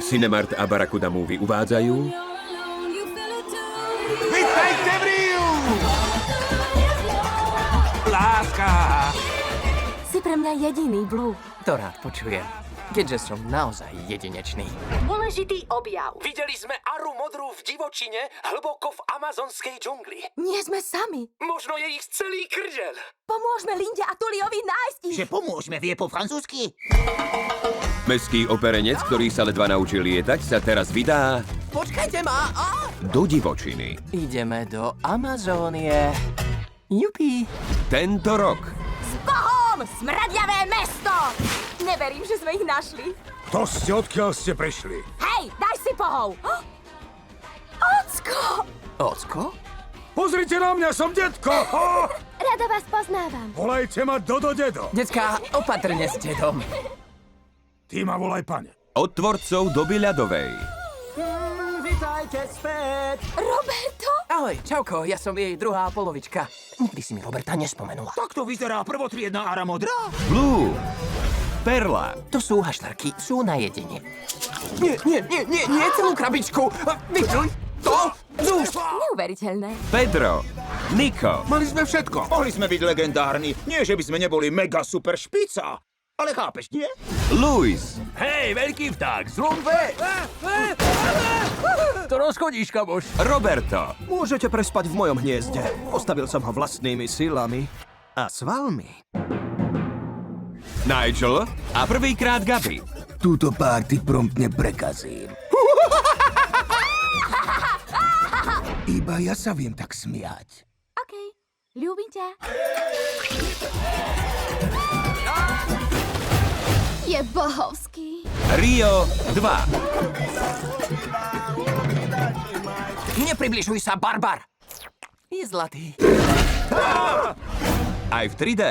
Cinemart a Barracuda Movie uvádzajú Vítajte v Riu! Láska! Si pre mňa jediný, Blue. To rád počujem, keďže som naozaj jedinečný. Dôležitý objav. Videli sme Aru modrú v divočine, hlboko v amazonskej džungli. Nie sme sami. Možno je ich celý krdeľ. Pomôžme Linde a Tuliovi nájsť ich. Že pomôžeme, vie po francúzsky? mestský operenec, ktorý sa ledva naučil lietať, sa teraz vydá Počkajte ma! do divočiny. Ideme do Amazónie. Jupi. Tento rok S Bohom! Smradiavé mesto! Neverím, že sme ich našli. To ste, odkiaľ ste prišli? Hej, daj si pohov! Ocko! Ocko? Pozrite na mňa, som detko! Rada vás poznávam. Volajte ma Dodo Dedo. Decká, opatrne s dedom. Ty ma volaj, pane. od tvorcov doby ľadovej. Vítajte späť. Roberto? Ahoj, čauko, ja som jej druhá polovička. Nikdy si mi Roberta nespomenula. Takto vyzerá prvotriedna Ara modrá? Blue, Perla, To sú haštarky, sú na jedenie. Nie, celú krabičku. Vypluj to z úst. Neuveriteľné. Pedro, Niko, Mali sme všetko. Mohli sme byť legendárni. Nie, že by sme neboli mega super špica. Ale chápeš, nie? Luis, Hej, veľký vták, zlombe! To rozchodíš, kamoš. Roberto, Môžete prespať v mojom hniezde. Postavil som ho vlastnými silami a svalmi. Nigel a prvýkrát Gabi. Túto párty promptne prekazím. Iba ja sa viem tak smiať. OK, ľúbim ťa. Je bohovský. Rio 2. Nepribližuj sa, barbar. Je zlatý. Aj v 3D.